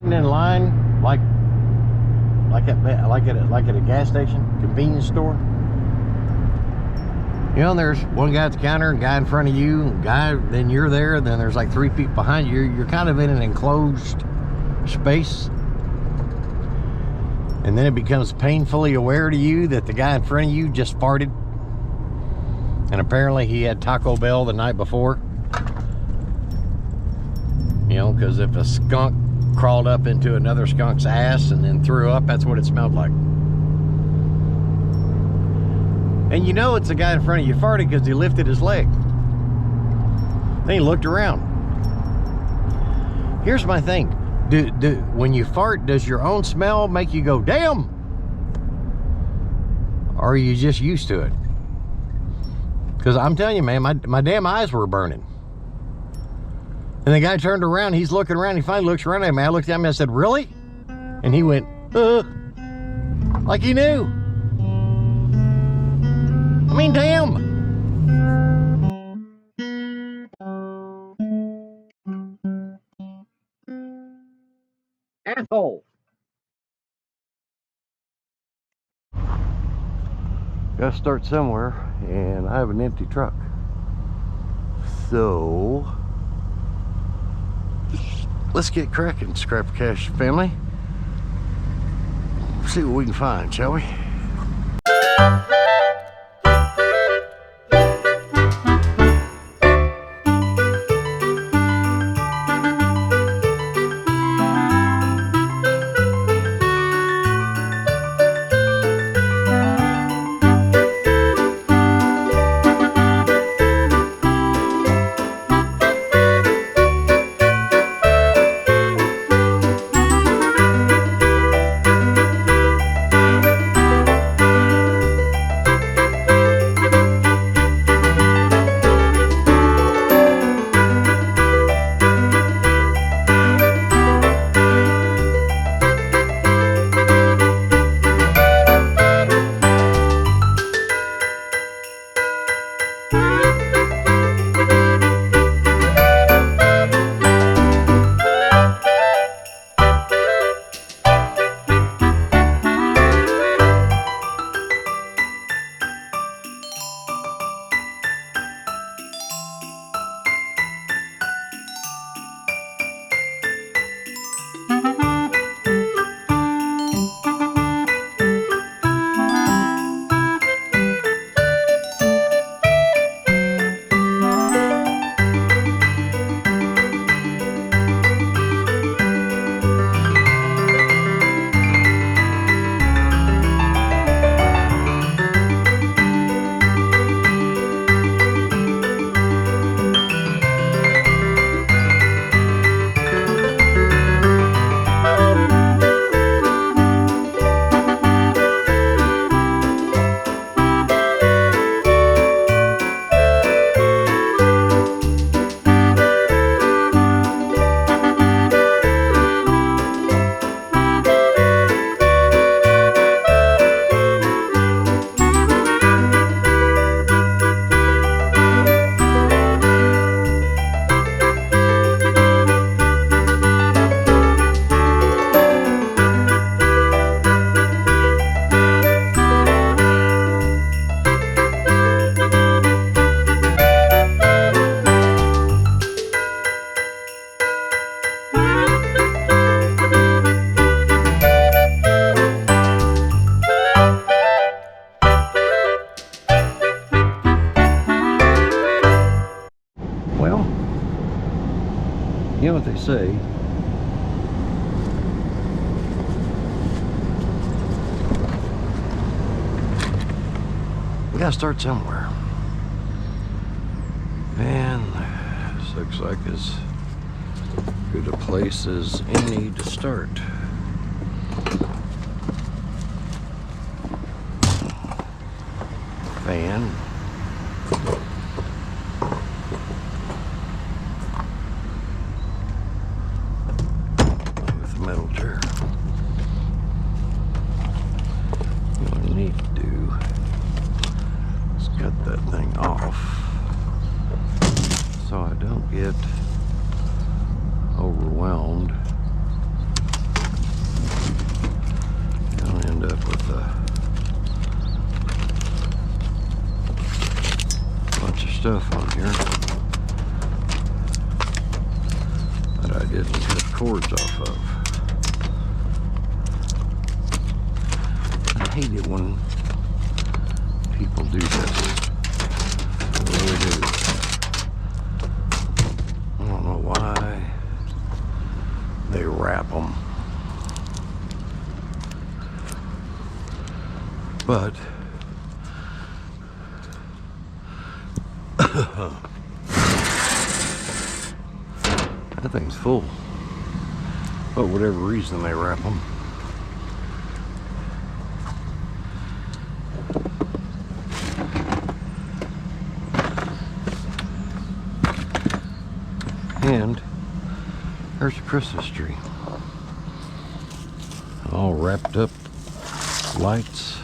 in line like at a gas station, convenience store. You know, there's one guy at the counter, a guy in front of you, then you're there, then there's like 3 people behind you. You're kind of in an enclosed space. And then it becomes painfully aware to you that the guy in front of you just farted. And apparently he had Taco Bell the night before. You know, because if a skunk crawled up into another skunk's ass and then threw up, that's what it smelled like. And you know it's the guy in front of you farted because he lifted his leg. Then he looked around. Here's my thing. When you fart, does your own smell make you go, damn? Or are you just used to it? Because I'm telling you, man, my damn eyes were burning. And the guy turned around, he's looking around, he finally looks around at me. I looked at him and I said, really? And he went, like he knew. I mean, damn. Asshole. Gotta start somewhere, and I have an empty truck. So, let's get cracking, Scrap Cash family. See what we can find, shall we? You know what they say, we gotta start somewhere. And this looks like as good a place as any to start. Fan. Metal chair. What I need to do is cut that thing off so I don't get overwhelmed off of. I hate it when people do this. I really do. I don't know why they wrap them. But that thing's full. But whatever reason they wrap them. And there's a Christmas tree. All wrapped up, lights.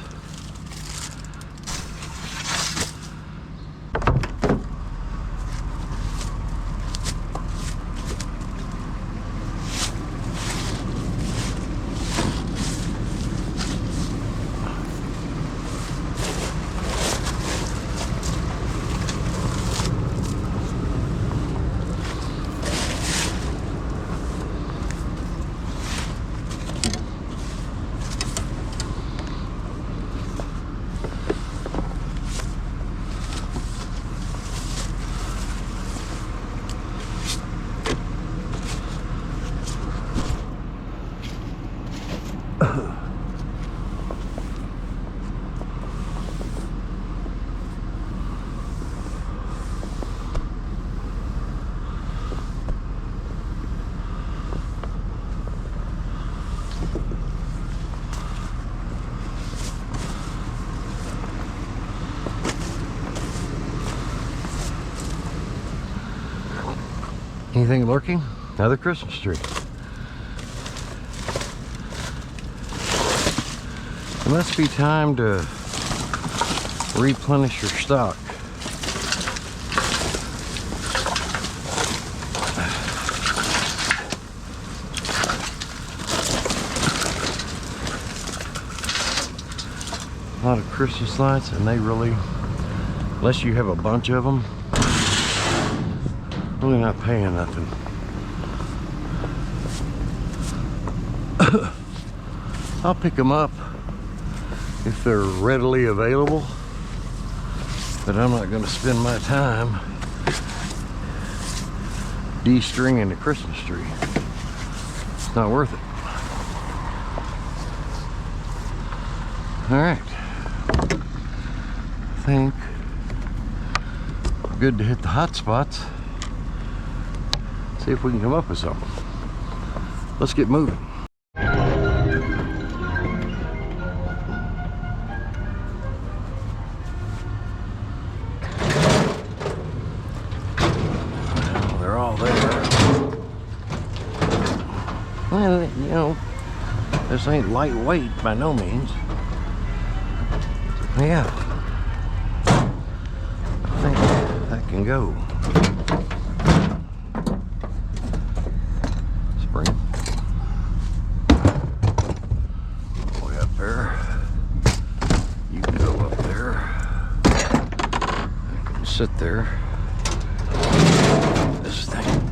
Anything lurking? Another Christmas tree. It must be time to replenish your stock. A lot of Christmas lights, and they really, unless you have a bunch of them, really not paying nothing. I'll pick them up if they're readily available, but I'm not going to spend my time de-stringing the Christmas tree. It's not worth it. All right, I think we're good to hit the hot spots. See if we can come up with something. Let's get moving. Well, they're all there. Well, you know, this ain't lightweight by no means. Yeah, I think that can go. Sit there. This thing.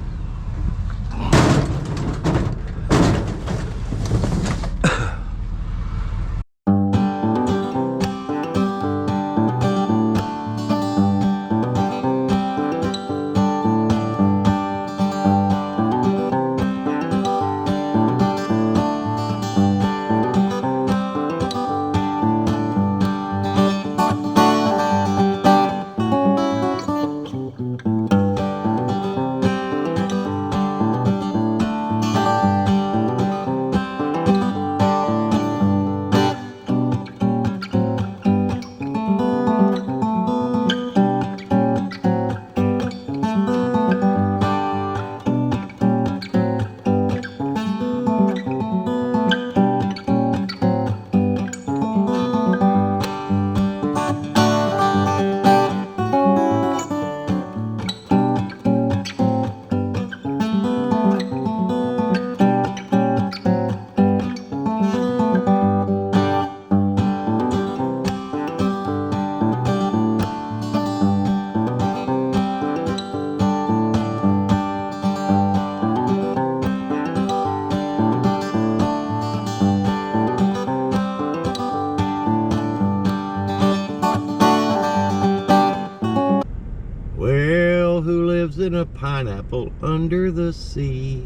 pineapple under the sea.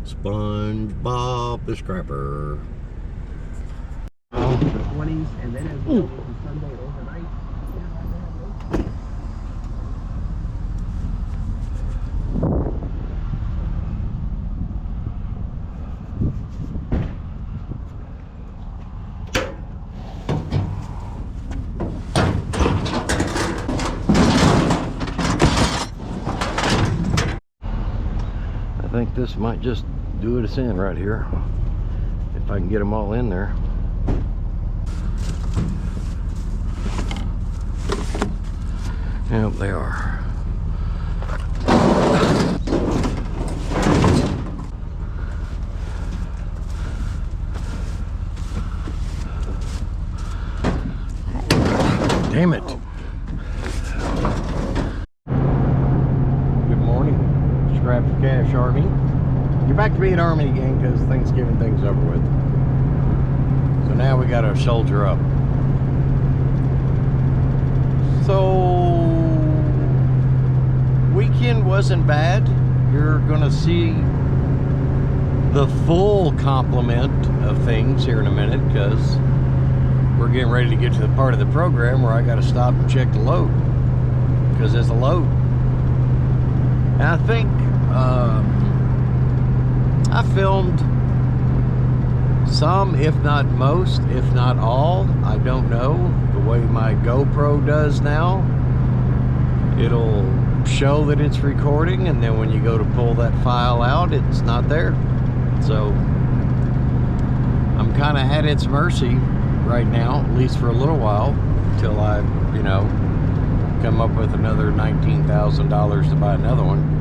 SpongeBob the Scrapper. 20s, and then as we go to Sunday overnight. I think this might just do us in right here, if I can get them all in there. Yep, they are. Damn it. Good morning, Scrap for Cash Army. You're back to being Army again because Thanksgiving thing's over with. So now we got to soldier up. So weekend wasn't bad. You're gonna see the full complement of things here in a minute, because we're getting ready to get to the part of the program where I got to stop and check the load, because there's a load. And I think I filmed some, if not most, if not all, I don't know, the way my GoPro does now. It'll show that it's recording, and then when you go to pull that file out, it's not there. So I'm kind of at its mercy right now, at least for a little while, until I, you know, come up with another $19,000 to buy another one.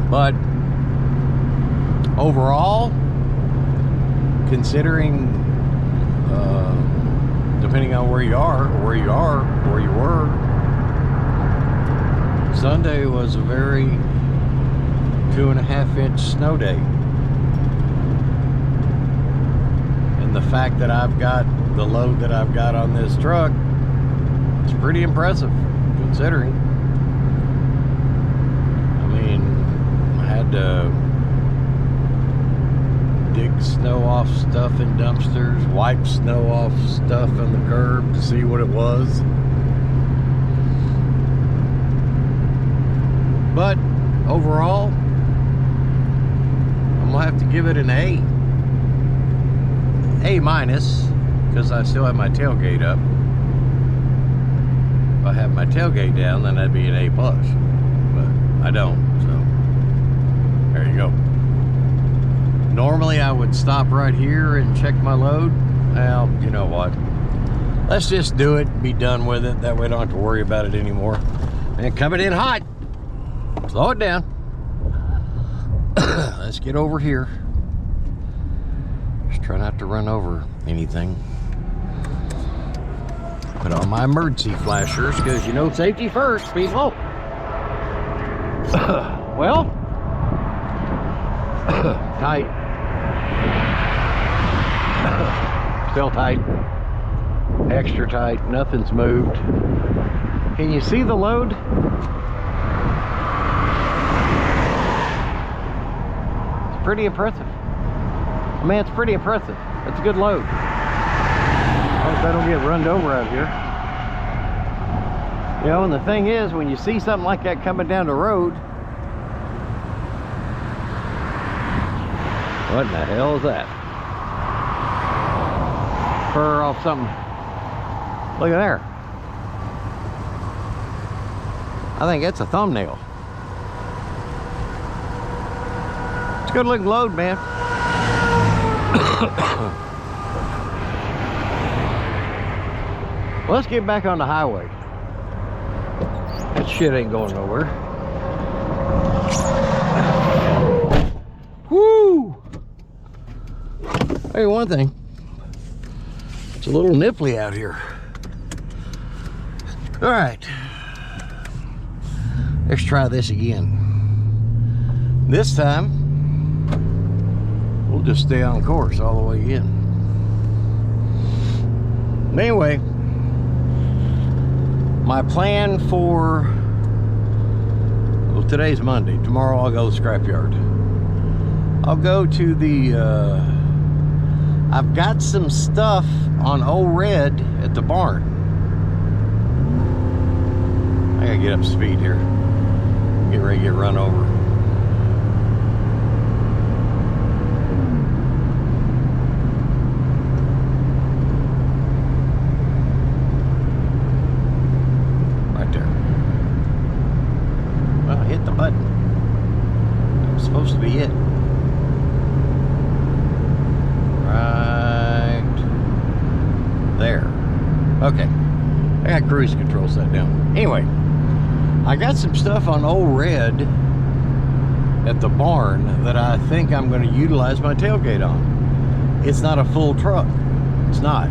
But overall, considering depending on where you are, or where you were, Sunday was a very 2.5-inch snow day. And the fact that I've got the load that I've got on this truck, it's pretty impressive, considering. I mean, I had to dig snow off stuff in dumpsters, wipe snow off stuff on the curb to see what it was. But overall, I'm gonna have to give it an A minus, because I still have my tailgate up. If I have my tailgate down, then that'd be an A plus, but I don't, so there you go. Normally I would stop right here and check my load. Well, you know what? Let's just do it and be done with it. That way I don't have to worry about it anymore. And coming in hot. Slow it down. Let's get over here. Just try not to run over anything. Put on my emergency flashers, because you know safety first, people. Well, tight. Still tight. Extra tight. Nothing's moved. Can you see the load? It's pretty impressive. I mean, it's pretty impressive. It's a good load. I hope I don't get runned over out here. You know, and the thing is, when you see something like that coming down the road, what in the hell is that? Fur off something. Look at there. I think that's a thumbnail. It's a good looking load, man. Well, let's get back on the highway. That shit ain't going nowhere. Woo! Hey, one thing. It's a little nipply out here. All right. Let's try this again. This time, we'll just stay on course all the way in. Anyway, my plan for today's Monday. Tomorrow I'll go to the scrapyard. I'll go to the, I've got some stuff on Old Red at the barn. I gotta get up to speed here. Get ready to get run over. Right there. Well, I hit the button. That was supposed to be it. Right there. Okay. I got cruise control set down. Anyway, I got some stuff on Old Red at the barn that I think I'm going to utilize my tailgate on. It's not a full truck. It's not.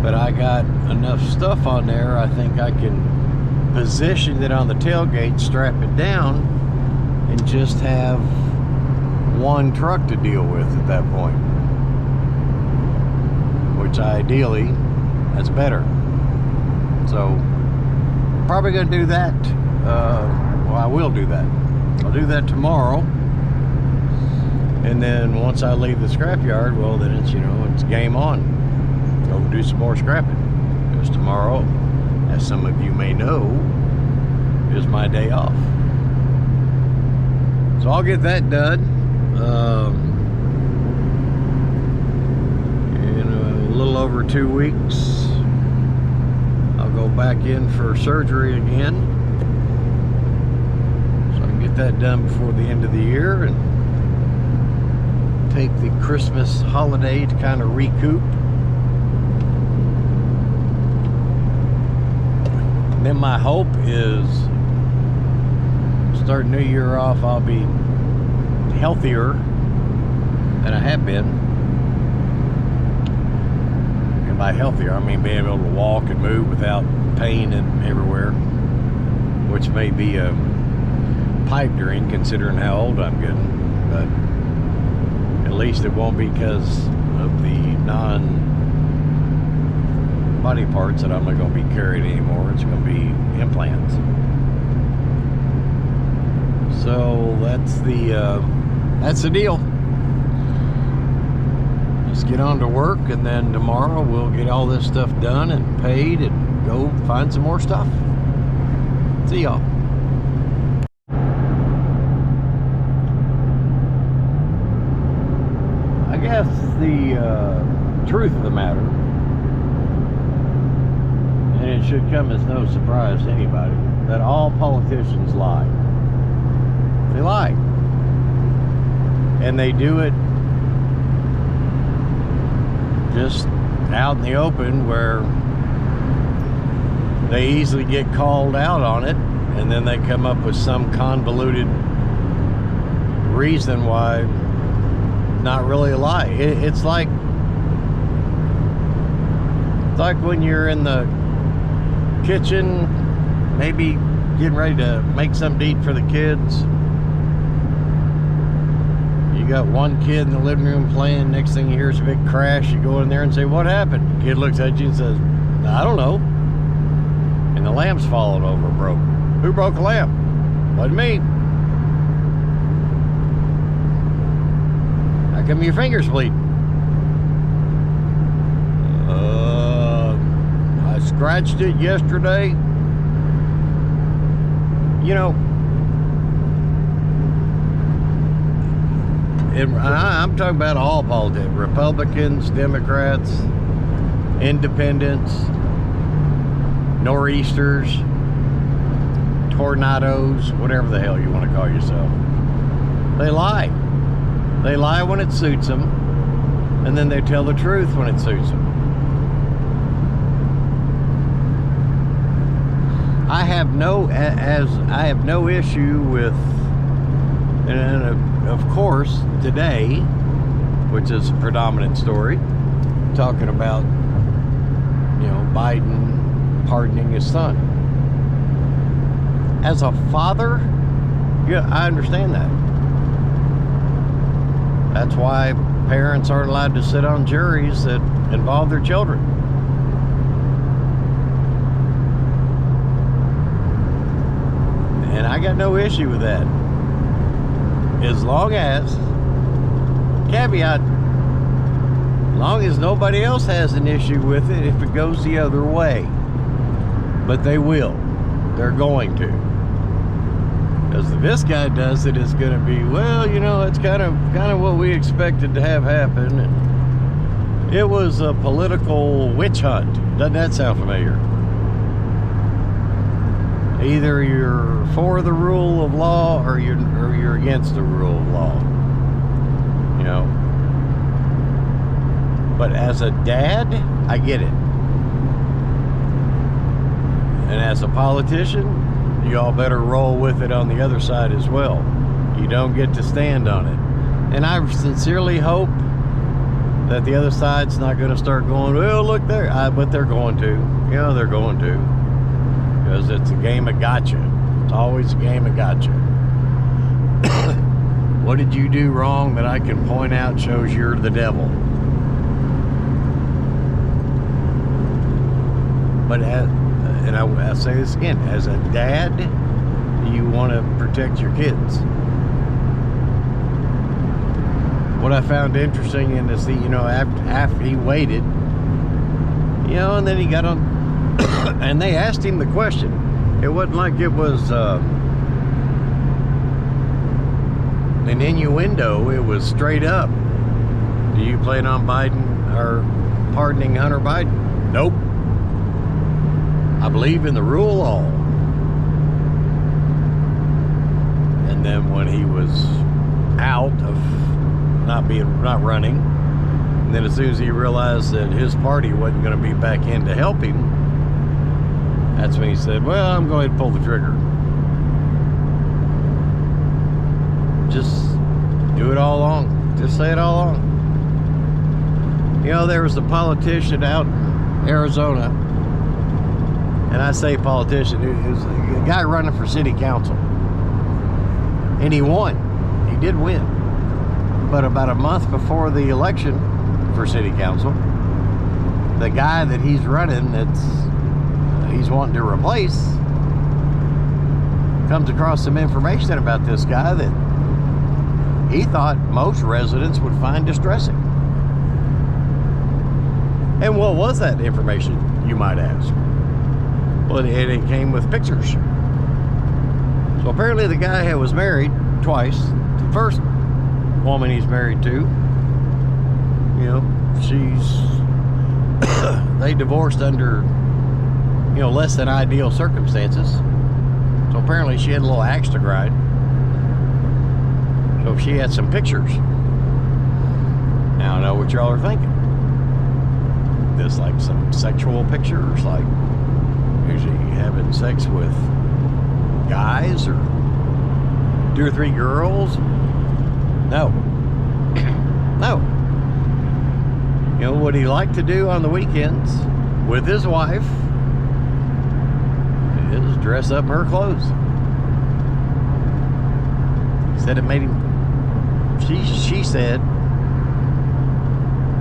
But I got enough stuff on there, I think I can position it on the tailgate, strap it down, and just have one truck to deal with at that point. Which ideally, that's better. So, probably going to do that. Well, I will do that. I'll do that tomorrow. And then once I leave the scrapyard, well, then it's, you know, it's game on. Go do some more scrapping. Because tomorrow, as some of you may know, is my day off. So I'll get that done. In a little over 2 weeks. Go back in for surgery again, so I can get that done before the end of the year and take the Christmas holiday to kind of recoup. And then my hope is start New Year off, I'll be healthier than I have been. By healthier, I mean being able to walk and move without pain and everywhere, which may be a pipe dream considering how old I'm getting, but at least it won't be because of the non-body parts that I'm not going to be carried anymore. It's going to be implants. So that's the deal. Just get on to work, and then tomorrow we'll get all this stuff done and paid and go find some more stuff. See y'all. I guess the truth of the matter, and it should come as no surprise to anybody, that all politicians lie. They lie. And they do it just out in the open where they easily get called out on it, and then they come up with some convoluted reason why not really a lie. It's like when you're in the kitchen, maybe getting ready to make something to eat for the kids. You got one kid in the living room playing, next thing you hear is a big crash. You go in there and say, what happened? The kid looks at you and says, I don't know. And the lamp's fallen over and broke. Who broke the lamp? Wasn't me. How come your finger's bleeding? I scratched it yesterday. You know, I'm talking about all politics. Republicans, Democrats, Independents, Nor'easters, tornadoes, whatever the hell you want to call yourself. They lie. They lie when it suits them, and then they tell the truth when it suits them. I have no issue with, and of course, today, which is a predominant story, talking about, you know, Biden pardoning his son. As a father, yeah, I understand that. That's why parents aren't allowed to sit on juries that involve their children. And I got no issue with that. As long as, caveat, as long as nobody else has an issue with it if it goes the other way. But they will. They're going to. Because if this guy does it, it's going to be, well, you know, it's kind of what we expected to have happen. And it was a political witch hunt. Doesn't that sound familiar? Either you're for the rule of law or you're against the rule of law. You know. But as a dad, I get it. And as a politician, you all better roll with it on the other side as well. You don't get to stand on it. And I sincerely hope that the other side's not going to start going, well, look there. But they're going to. You know, they're going to. Because it's a game of gotcha. It's always a game of gotcha. What did you do wrong that I can point out shows you're the devil? But and I say this again, as a dad, you want to protect your kids. What I found interesting in this, you know, after he waited, you know, and then he got on, and they asked him the question. It wasn't like it was an innuendo. It was straight up. Do you plan on Biden or pardoning Hunter Biden? Nope. I believe in the rule of law. And then when he was out of not running, and then as soon as he realized that his party wasn't going to be back in to help him, that's when he said, well, I'm going to pull the trigger. Just do it all along. Just say it all along. You know, there was a politician out in Arizona, and I say politician, it was a guy running for city council. And he won. He did win. But about a month before the election for city council, the guy that he's running, he's wanting to replace, comes across some information about this guy that he thought most residents would find distressing. And what was that information, you might ask? Well, it came with pictures. So apparently the guy was married twice. The first woman he's married to, you know, they divorced under, you know, less than ideal circumstances. So apparently she had a little axe to grind. So she had some pictures. Now I know what y'all are thinking. This like some sexual pictures, like is he having sex with guys or 2 or 3 girls? No. No. You know what he liked to do on the weekends with his wife is dress up in her clothes. He said it made him, she said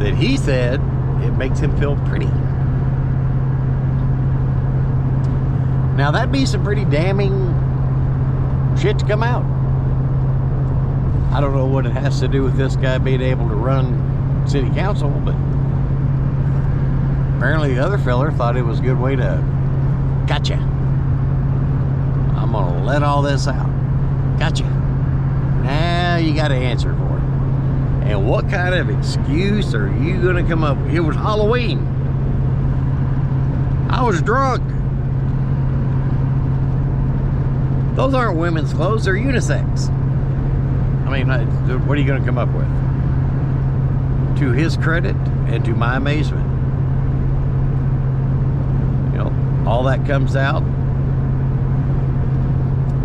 that he said it makes him feel pretty. Now that'd be some pretty damning shit to come out. I don't know what it has to do with this guy being able to run city council, but apparently the other feller thought it was a good way to gotcha. I'm gonna let all this out. Gotcha. Now you got to answer for it. And what kind of excuse are you gonna come up with? It was Halloween. I was drunk. Those aren't women's clothes, they're unisex. I mean, what are you going to come up with? To his credit and to my amazement, you know, all that comes out,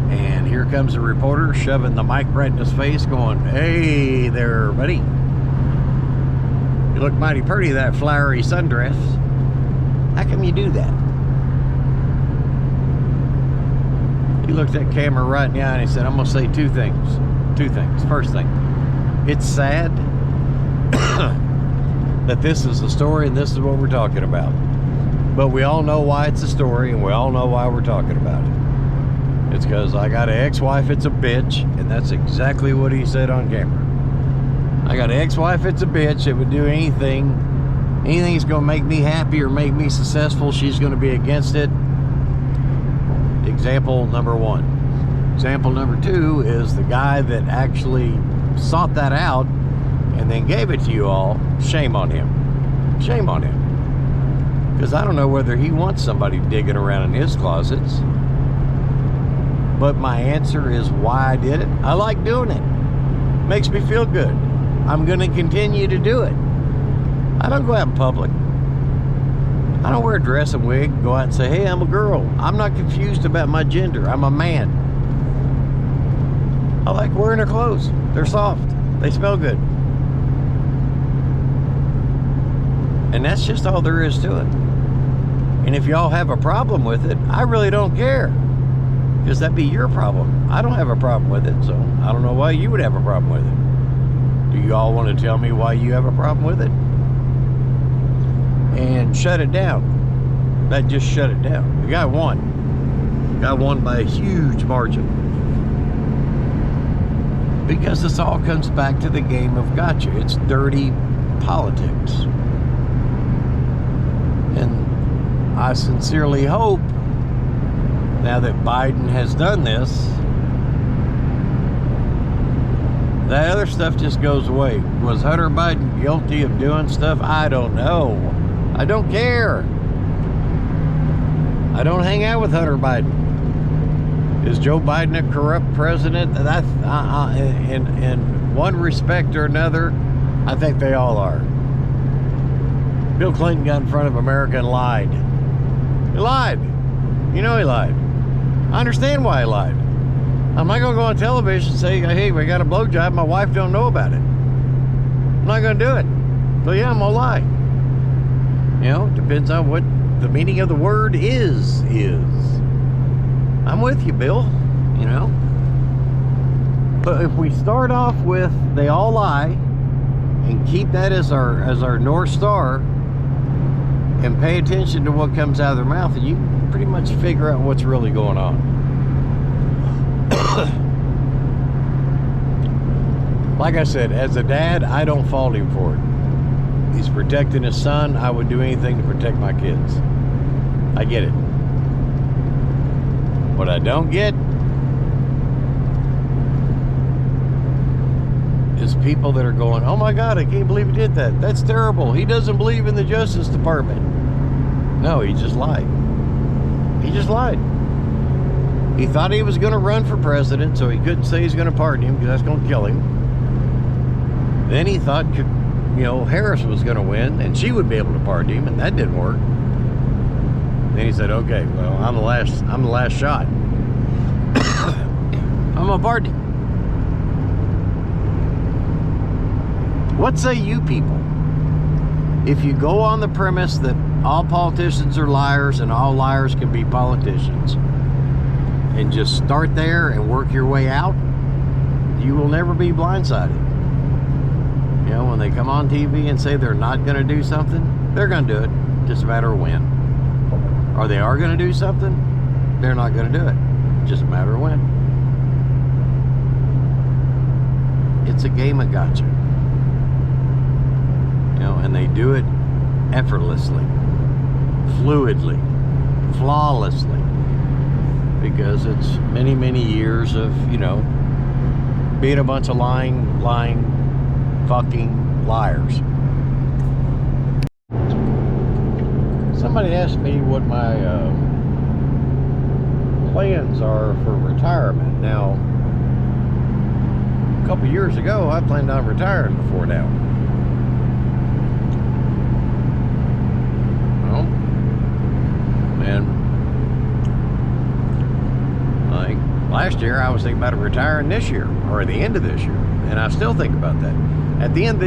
and here comes a reporter shoving the mic right in his face going, hey there, buddy. You look mighty pretty, that flowery sundress. How come you do that? He looked at camera right in the eye and he said, I'm going to say 2 things. 2 things. First thing, it's sad that this is the story and this is what we're talking about. But we all know why it's a story and we all know why we're talking about it. It's because I got an ex-wife, it's a bitch, and that's exactly what he said on camera. I got an ex-wife, it's a bitch. It would do anything that's going to make me happy or make me successful, she's going to be against it. Example number one. Example number two is the guy that actually sought that out and then gave it to you all. Shame on him. Shame on him. Because I don't know whether he wants somebody digging around in his closets. But my answer is why I did it. I like doing it. Makes me feel good. I'm going to continue to do it. I don't go out in public. I don't wear a dress and wig and go out and say, hey, I'm a girl. I'm not confused about my gender. I'm a man. I like wearing their clothes. They're soft. They smell good. And that's just all there is to it. And if y'all have a problem with it, I really don't care. Because that'd be your problem. I don't have a problem with it, so I don't know why you would have a problem with it. Do you all want to tell me why you have a problem with it? And shut it down. That just shut it down. The guy won. Got won by a huge margin. Because this all comes back to the game of gotcha. It's dirty politics. And I sincerely hope, now that Biden has done this, that other stuff just goes away. Was Hunter Biden guilty of doing stuff? I don't know. I don't care. I don't hang out with Hunter Biden. Is Joe Biden a corrupt president? In one respect or another, I think they all are. Bill Clinton got in front of America and lied. He lied. You know he lied. I understand why he lied. I'm not going to go on television and say, hey, we got a blowjob, my wife don't know about it. I'm not going to do it. So yeah, I'm going to lie. You know, depends on what the meaning of the word is. I'm with you, Bill, you know. But if we start off with they all lie and keep that as our North Star and pay attention to what comes out of their mouth, and you can pretty much figure out what's really going on. Like I said, as a dad, I don't fault him for it. He's protecting his son. I would do anything to protect my kids. I get it. What I don't get is people that are going, oh my God, I can't believe he did that. That's terrible. He doesn't believe in the Justice Department. No, he just lied. He just lied. He thought he was going to run for president, so he couldn't say he's going to pardon him because that's going to kill him. Then he thought, you know, Harris was going to win and she would be able to pardon him, and that didn't work. Then he said, okay, well, I'm the last shot. I'm going to pardon him. What say you people? If you go on the premise that all politicians are liars and all liars can be politicians, and just start there and work your way out, you will never be blindsided. You know, when they come on TV and say they're not going to do something, they're going to do it. Just a matter of when. Or they are going to do something, they're not going to do it. Just a matter of when. It's a game of gotcha. You know, and they do it effortlessly, fluidly, flawlessly. Because it's many, many years of, you know, being a bunch of lying, fucking liars. Somebody asked me what my plans are for retirement. Now, a couple years ago, I planned on retiring before now. Well, and like last year, I was thinking about retiring this year or at the end of this year, and I still think about that. At the end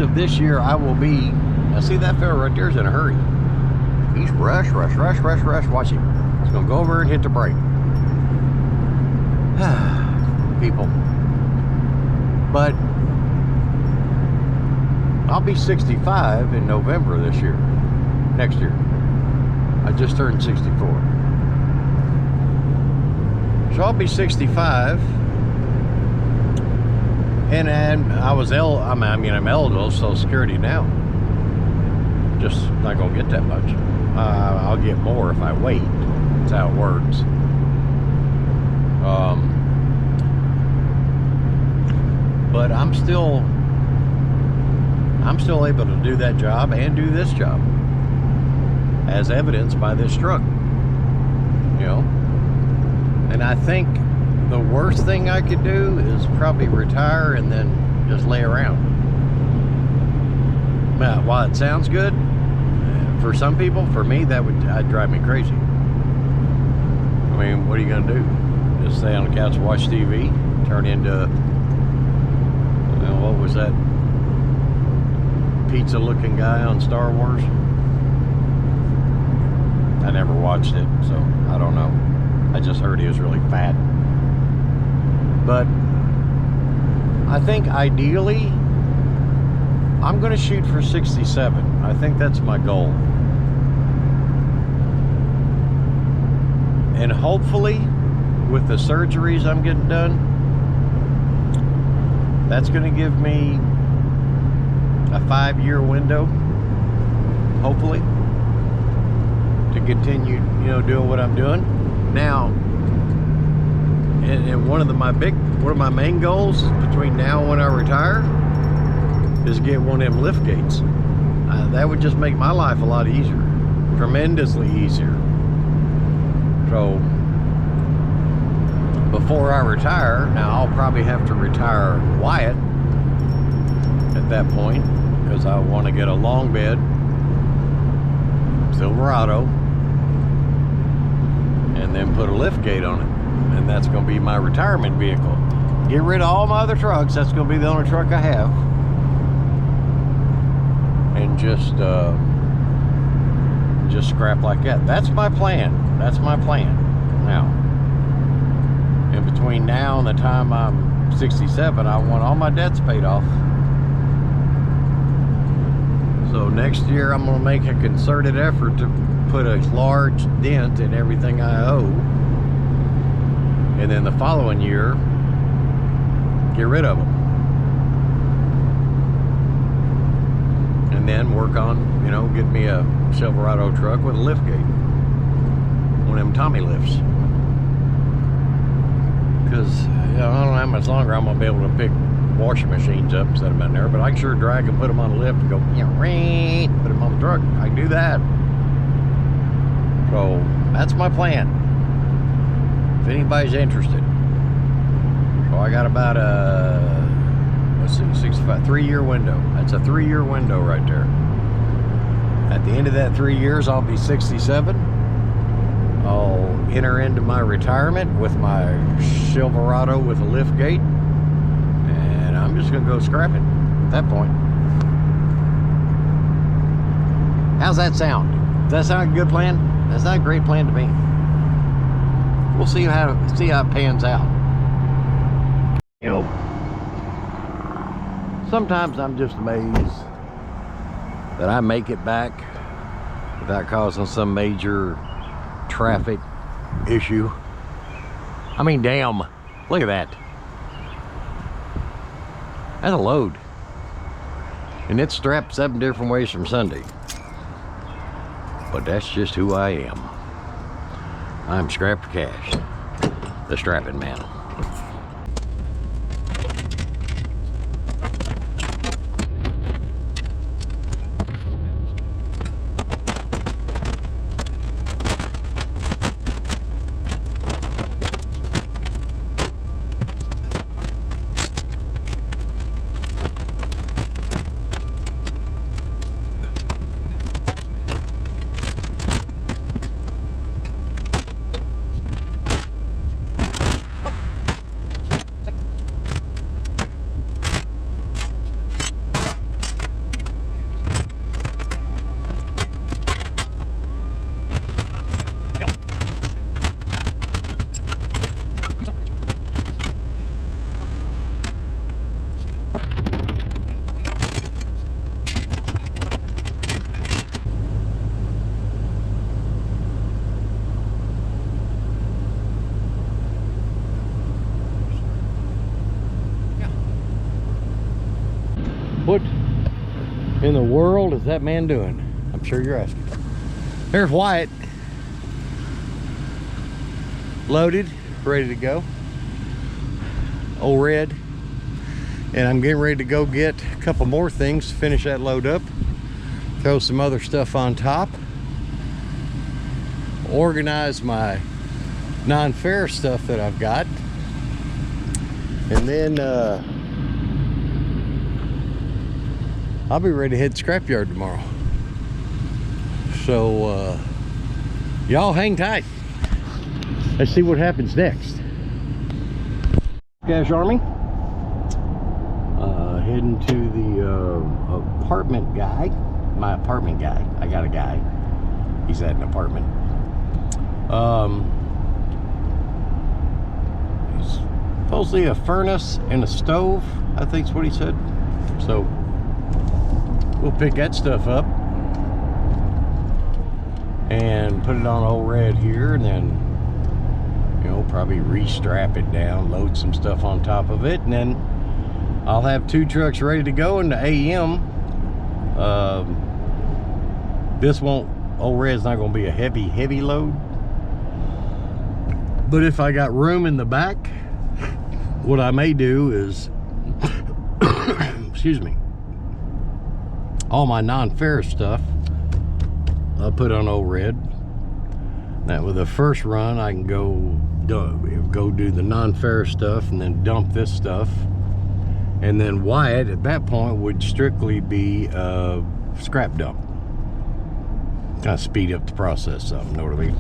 of this year, I will be. Now, see that fella right there is in a hurry. He's rush. Watch him. He's gonna go over and hit the brake. People. But I'll be 65 in November this year. Next year. I just turned 64. So I'll be 65. And I was I'm eligible Social Security now. Just not gonna get that much. I'll get more if I wait. That's how it works. But I'm still able to do that job and do this job, as evidenced by this truck. You know, and I think the worst thing I could do is probably retire and then just lay around. Now, while it sounds good for some people, for me that'd drive me crazy. I mean, what are you gonna do? Just stay on the couch, watch TV, turn into, what was that pizza looking guy on Star Wars? I never watched it, so I don't know. I just heard he was really fat. But I think ideally I'm gonna shoot for 67. I think that's my goal. And hopefully with the surgeries I'm getting done, that's gonna give me a 5-year window, hopefully, to continue, doing what I'm doing. Now, and one of my main goals between now and when I retire is get one of them lift gates. That would just make my life a lot easier, tremendously easier. So before I retire, now I'll probably have to retire Wyatt at that point, because I want to get a long bed Silverado and then put a lift gate on it, and that's going to be my retirement vehicle. Get rid of all my other trucks. That's going to be the only truck I have, and just scrap like that. That's my plan. That's my plan. Now, in between now and the time I'm 67, I want all my debts paid off. So next year I'm going to make a concerted effort to put a large dent in everything I owe, and then the following year get rid of them, and then work on, get me a Silverado truck with a lift gate, one of them Tommy lifts, because I don't know how much longer I'm going to be able to pick washing machines up and set them in there, but I can sure drag and put them on the lift and go, put them on the truck. I can do that. So that's my plan, if anybody's interested. So I got about a, 3-year window. That's a 3-year window right there. At the end of that 3 years, I'll be 67. I'll enter into my retirement with my Silverado with a lift gate, and I'm just gonna go scrapping at that point. How's that sound? Does that sound like a good plan? That's not a great plan to me. We'll see how it pans out. Sometimes I'm just amazed that I make it back without causing some major traffic issue. I mean, damn, look at that. That's a load. And it's strapped 7 different ways from Sunday. But that's just who I am. I'm Scrap for Cash, the strapping man. What in the world is that man doing? I'm sure you're asking. There's Wyatt. Loaded, ready to go. Old Red. And I'm getting ready to go get a couple more things, finish that load up, throw some other stuff on top, organize my non-ferrous stuff that I've got, and then I'll be ready to head scrapyard tomorrow. So y'all hang tight. Let's see what happens next. Cash Army. Heading to the apartment guy. My apartment guy. I got a guy. He's at an apartment. It's supposedly a furnace and a stove, I think is what he said. So we'll pick that stuff up and put it on Old Red here, and then, you know, probably re-strap it down, load some stuff on top of it, and then I'll have 2 trucks ready to go in the AM. This Old Red's not going to be a heavy load. But if I got room in the back, what I may do is, excuse me, all my non-ferrous stuff, I'll put on Old Red. Now with the first run, I can go do the non-ferrous stuff and then dump this stuff. And then Wyatt at that point would strictly be a scrap dump. Kind of speed up the process some, you know what I mean?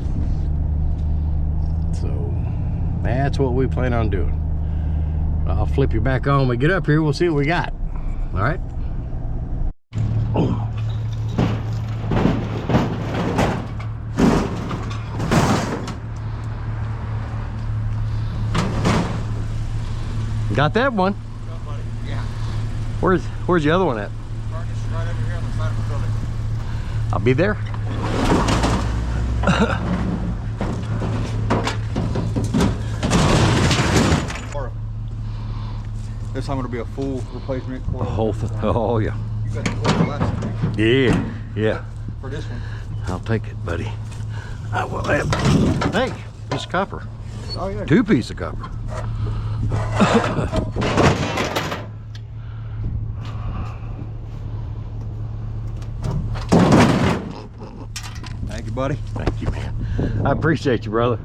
So that's what we plan on doing. I'll flip you back on when we get up here. We'll see what we got. All right. Got that one? Yeah. Where's the other one at? Furnace right over here on the side of the building. I'll be there. This time it'll be a full replacement coil. The whole thing. Oh yeah. You got the coil last time Yeah. for this one. I'll take it, buddy. I will have. Hey, piece of copper. Oh yeah. 2 pieces of copper. Thank you, buddy. Thank you, man. I appreciate you, brother.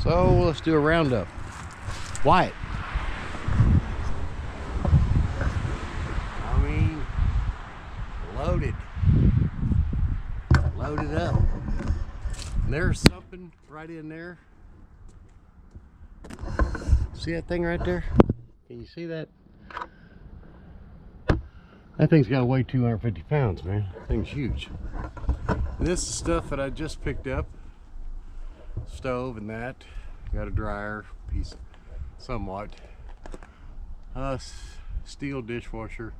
So let's do a roundup. Wyatt. I mean, loaded. Loaded up. And there's something right in there. See that thing right there? Can you see that? That thing's got to weigh 250 pounds, man. That thing's huge. And this is stuff that I just picked up. Stove and that. Got a dryer piece, somewhat. Steel dishwasher.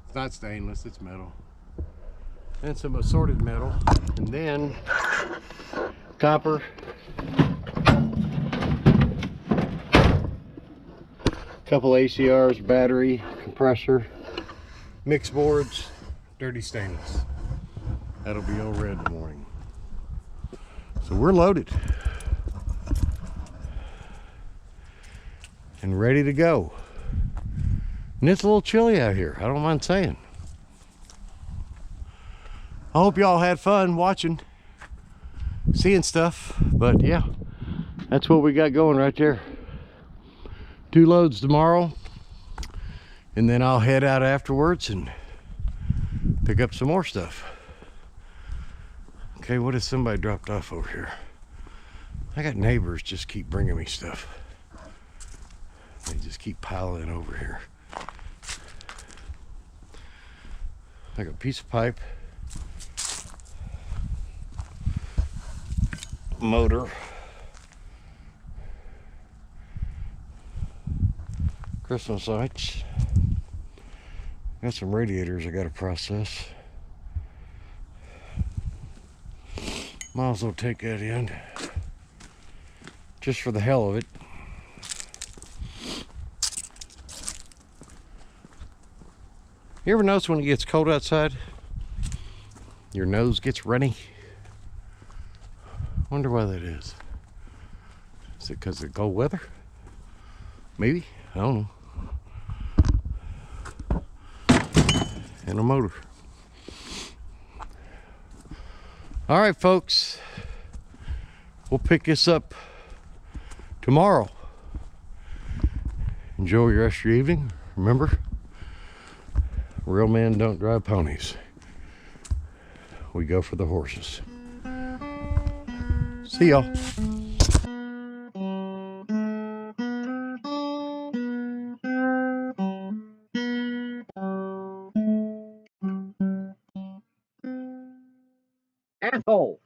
It's not stainless, it's metal. And some assorted metal. And then copper. Couple ACRs, battery, compressor, mix boards, dirty stainless. That'll be all red in the morning. So we're loaded and ready to go. And it's a little chilly out here, I don't mind saying. I hope y'all had fun watching, seeing stuff, but yeah, that's what we got going right there. 2 loads tomorrow, and then I'll head out afterwards and pick up some more stuff. Okay, what has somebody dropped off over here? I got neighbors just keep bringing me stuff. They just keep piling over here. I got a piece of pipe, motor, Christmas lights. Got some radiators I gotta process. Might as well take that in, just for the hell of it. You ever notice when it gets cold outside, your nose gets runny? Wonder why that is. Is it because of cold weather? Maybe, I don't know. And a motor. All right, folks, we'll pick this up tomorrow. Enjoy your rest of your evening. Remember, real men don't drive ponies. We go for the horses. See y'all. Asshole.